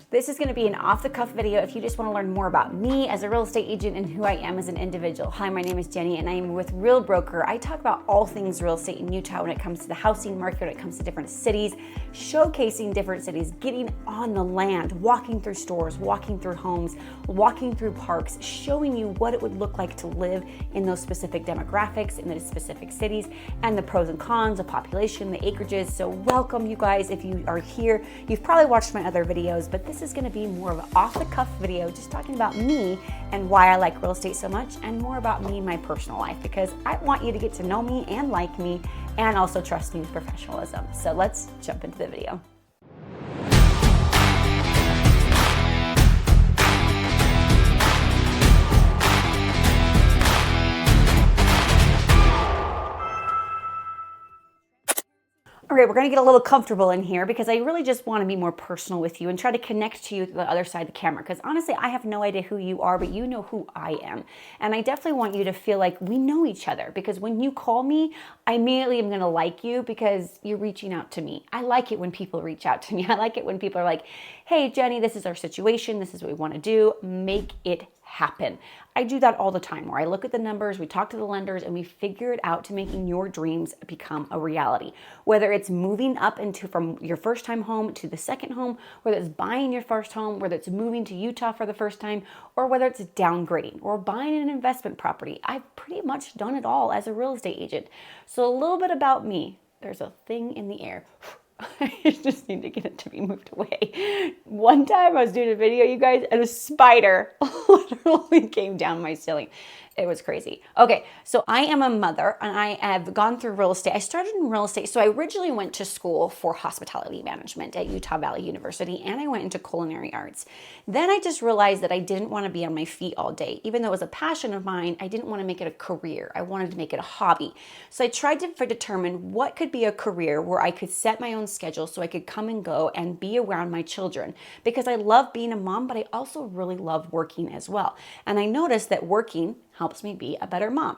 This is going to be an off-the-cuff video if you just want to learn more about me as a real estate agent and who I am as an individual. Hi, my name is Jenny and I am with Real Broker. I talk about all things real estate in Utah when it comes to the housing market, when it comes to different cities, showcasing different cities, getting on the land, walking through stores, walking through homes, walking through parks, showing you what it would look like to live in those specific demographics, in those specific cities, and the pros and cons, the population, the acreages. So welcome, you guys. If you are here, you've probably watched my other videos, but this is going to be more of an off-the-cuff video just talking about me and why I like real estate so much, and more about me and my personal life, because I want you to get to know me and like me and also trust me with professionalism. So let's jump into the video. All right, we're gonna get a little comfortable in here because I really just wanna be more personal with you and try to connect to you to the other side of the camera, because honestly, I have no idea who you are, but you know who I am. And I definitely want you to feel like we know each other, because when you call me, I immediately am gonna like you because you're reaching out to me. I like it when people reach out to me. I like it when people are like, hey, Jenny, this is our situation. This is what we wanna do. Make it happen. I do that all the time, where I look at the numbers, we talk to the lenders, and we figure it out to making your dreams become a reality. Whether it's moving up into from your first time home to the second home, whether it's buying your first home, whether it's moving to Utah for the first time, or whether it's downgrading or buying an investment property. I've pretty much done it all as a real estate agent. So a little bit about me. There's a thing in the air. I just need to get it to be moved away. One time I was doing a video, you guys, and a spider literally came down my ceiling. It was crazy. Okay, so I am a mother and I have gone through real estate. I started in real estate. So I originally went to school for hospitality management at Utah Valley University, and I went into culinary arts. Then I just realized that I didn't want to be on my feet all day. Even though it was a passion of mine, I didn't want to make it a career. I wanted to make it a hobby. So I tried to determine what could be a career where I could set my own schedule so I could come and go and be around my children, because I love being a mom, but I also really love working as well. And I noticed that working helps me be a better mom.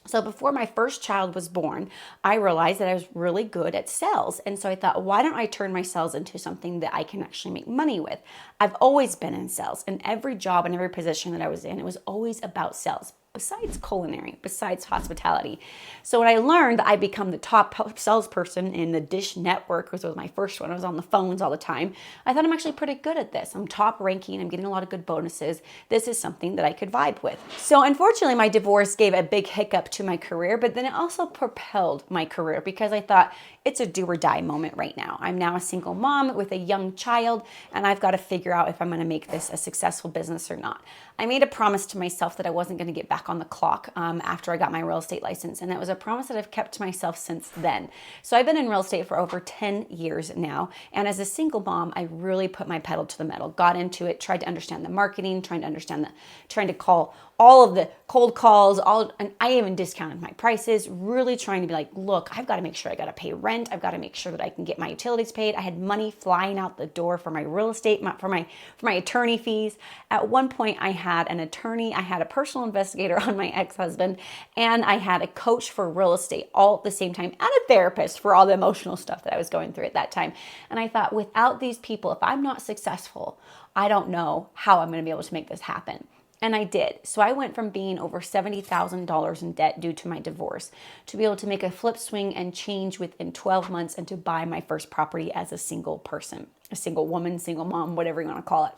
So before my first child was born, I realized that I was really good at sales. And so I thought, why don't I turn my sales into something that I can actually make money with? I've always been in sales. In every job and every position that I was in, it was always about sales, besides culinary, besides hospitality. So when I learned that I become the top salesperson in the Dish Network, which was my first one, I was on the phones all the time, I thought I'm actually pretty good at this. I'm top ranking, I'm getting a lot of good bonuses. This is something that I could vibe with. So unfortunately, my divorce gave a big hiccup to my career, but then it also propelled my career, because I thought it's a do or die moment right now. I'm now a single mom with a young child, and I've got to figure out if I'm gonna make this a successful business or not. I made a promise to myself that I wasn't gonna get back on the clock after I got my real estate license. And that was a promise that I've kept to myself since then. So I've been in real estate for over 10 years now. And as a single mom, I really put my pedal to the metal, got into it, tried to understand the marketing, trying to call all of the cold calls, and I even discounted my prices, really trying to be like, look, I've got to make sure I got to pay rent. I've got to make sure that I can get my utilities paid. I had money flying out the door for my real estate, for my attorney fees. At one point, I had an attorney, I had a personal investigator on my ex-husband, and I had a coach for real estate all at the same time, and a therapist for all the emotional stuff that I was going through at that time. And I thought, without these people, if I'm not successful, I don't know how I'm going to be able to make this happen. And I did. So I went from being over $70,000 in debt due to my divorce to be able to make a flip swing and change within 12 months and to buy my first property as a single person, a single woman, single mom, whatever you want to call it.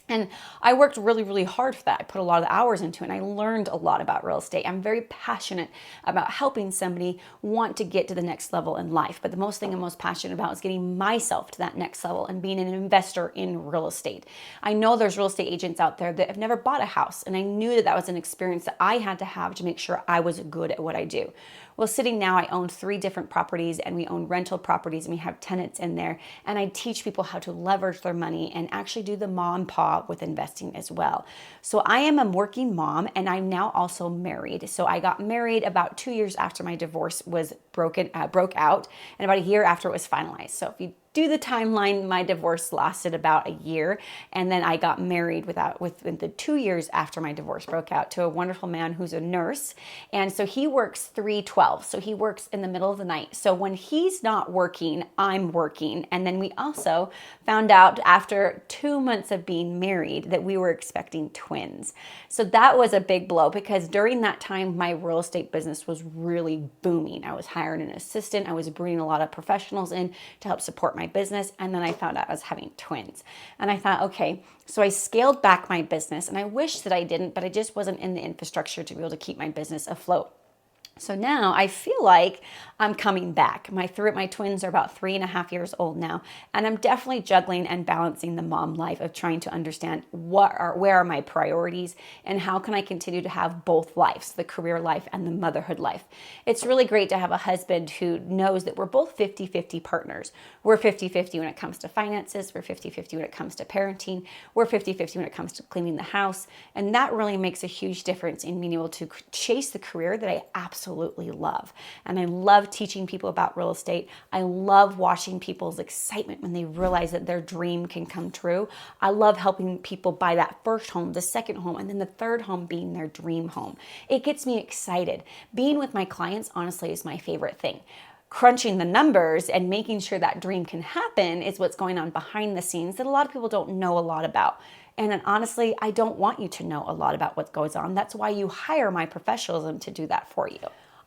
And I worked really, really hard for that. I put a lot of hours into it, and I learned a lot about real estate. I'm very passionate about helping somebody want to get to the next level in life. But the most thing I'm most passionate about is getting myself to that next level and being an investor in real estate. I know there's real estate agents out there that have never bought a house, and I knew that that was an experience that I had to have to make sure I was good at what I do. Well, sitting now, I own 3 different properties, and we own rental properties, and we have tenants in there. And I teach people how to leverage their money and actually do the ma and pa with investing as well. So I am a working mom, and I'm now also married. So I got married about 2 years after my divorce was broke out, and about a year after it was finalized. So if you do the timeline, my divorce lasted about a year, and then I got married within the 2 years after my divorce broke out to a wonderful man who's a nurse. And so he works 3/12, so he works in the middle of the night. So when he's not working, I'm working. And then we also found out after 2 months of being married that we were expecting twins. So that was a big blow, because during that time, my real estate business was really booming. I was hiring an assistant. I was bringing a lot of professionals in to help support my business. And then I found out I was having twins. And I thought, okay, so I scaled back my business, and I wish that I didn't, but I just wasn't in the infrastructure to be able to keep my business afloat. So now I feel like I'm coming back. My twins are about 3.5 years old now, and I'm definitely juggling and balancing the mom life of trying to understand where are my priorities and how can I continue to have both lives, the career life and the motherhood life. It's really great to have a husband who knows that we're both 50-50 partners. We're 50-50 when it comes to finances. We're 50-50 when it comes to parenting. We're 50-50 when it comes to cleaning the house. And that really makes a huge difference in being able to chase the career that I absolutely love. And I love teaching people about real estate. I love watching people's excitement when they realize that their dream can come true. I love helping people buy that first home, the second home, and then the third home being their dream home. It gets me excited. Being with my clients, honestly, is my favorite thing. Crunching the numbers and making sure that dream can happen is what's going on behind the scenes that a lot of people don't know a lot about. And honestly, I don't want you to know a lot about what goes on. That's why you hire my professionalism to do that for you.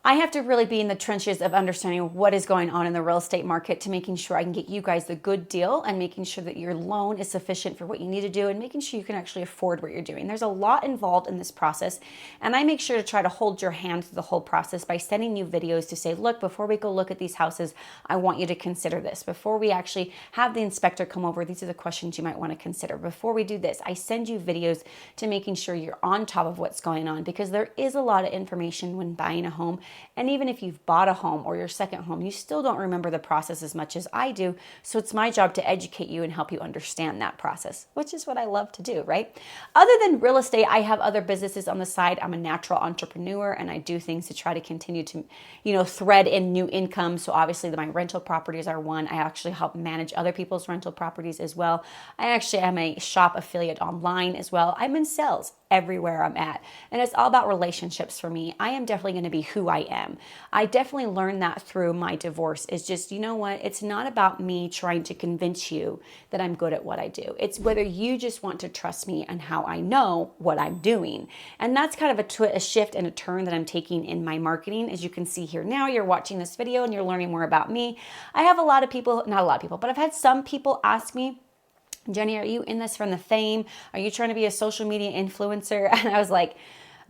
I have to really be in the trenches of understanding what is going on in the real estate market to making sure I can get you guys the good deal and making sure that your loan is sufficient for what you need to do and making sure you can actually afford what you're doing. There's a lot involved in this process, and I make sure to try to hold your hand through the whole process by sending you videos to say, look, before we go look at these houses, I want you to consider this. Before we actually have the inspector come over, these are the questions you might want to consider. Before we do this, I send you videos to making sure you're on top of what's going on, because there is a lot of information when buying a home. And even if you've bought a home or your second home, you still don't remember the process as much as I do. So it's my job to educate you and help you understand that process, which is what I love to do, right? Other than real estate, I have other businesses on the side. I'm a natural entrepreneur, and I do things to try to continue to, thread in new income. So obviously my rental properties are one. I actually help manage other people's rental properties as well. I actually am a shop affiliate online as well. I'm in sales everywhere I'm at. And it's all about relationships for me. I am definitely going to be who I am. I definitely learned that through my divorce. Is just, you know what? It's not about me trying to convince you that I'm good at what I do. It's whether you just want to trust me and how I know what I'm doing. And that's kind of a shift and a turn that I'm taking in my marketing. As you can see here now, you're watching this video and you're learning more about me. I have not a lot of people, but I've had some people ask me, Jenny, are you in this from the fame? Are you trying to be a social media influencer? And I was like,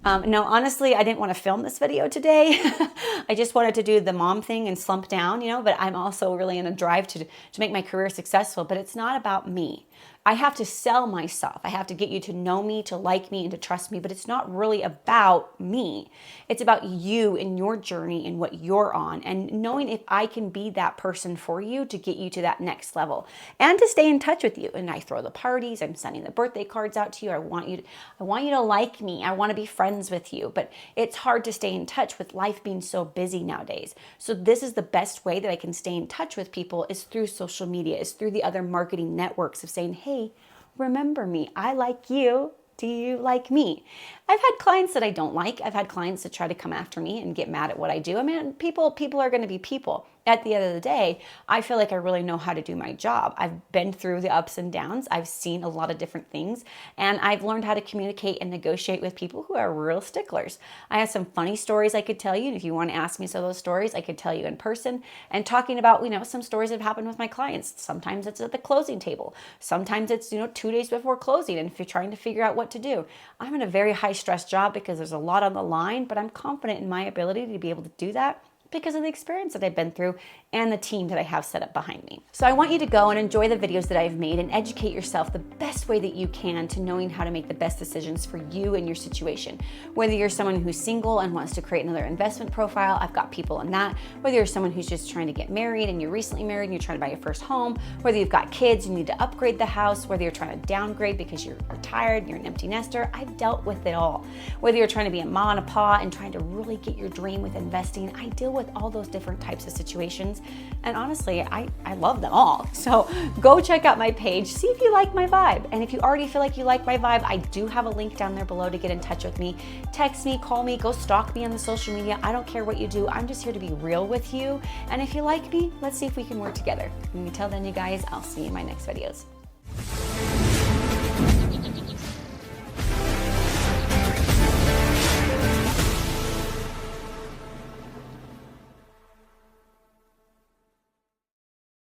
no, honestly, I didn't want to film this video today. I just wanted to do the mom thing and slump down, but I'm also really in a drive to make my career successful. But it's not about me. I have to sell myself. I have to get you to know me, to like me, and to trust me, but it's not really about me. It's about you and your journey and what you're on, and knowing if I can be that person for you to get you to that next level and to stay in touch with you. And I throw the parties, I'm sending the birthday cards out to you. I want you to like me. I want to be friends with you, but it's hard to stay in touch with life being so busy nowadays. So this is the best way that I can stay in touch with people, is through social media, is through the other marketing networks of saying, hey, remember me. I like you. Do you like me? I've had clients that I don't like. I've had clients that try to come after me and get mad at what I do. I mean, people are going to be people. At the end of the day, I feel like I really know how to do my job. I've been through the ups and downs. I've seen a lot of different things, and I've learned how to communicate and negotiate with people who are real sticklers. I have some funny stories I could tell you. And if you want to ask me some of those stories, I could tell you in person, and talking about, some stories that have happened with my clients. Sometimes it's at the closing table. Sometimes it's, 2 days before closing. And if you're trying to figure out what to do, I'm in a very high stress job because there's a lot on the line, but I'm confident in my ability to be able to do that because of the experience that I've been through and the team that I have set up behind me. So I want you to go and enjoy the videos that I've made and educate yourself the best way that you can to knowing how to make the best decisions for you and your situation. Whether you're someone who's single and wants to create another investment profile, I've got people in that. Whether you're someone who's just trying to get married and you're recently married and you're trying to buy your first home, whether you've got kids, you need to upgrade the house, whether you're trying to downgrade because you're retired, you're an empty nester, I've dealt with it all. Whether you're trying to be a mom and a pa and trying to really get your dream with investing, I deal with all those different types of situations. And honestly, I love them all. So go check out my page, see if you like my vibe. And if you already feel like you like my vibe, I do have a link down there below to get in touch with me. Text me, call me, go stalk me on the social media. I don't care what you do. I'm just here to be real with you. And if you like me, let's see if we can work together. And until then, you guys, I'll see you in my next videos.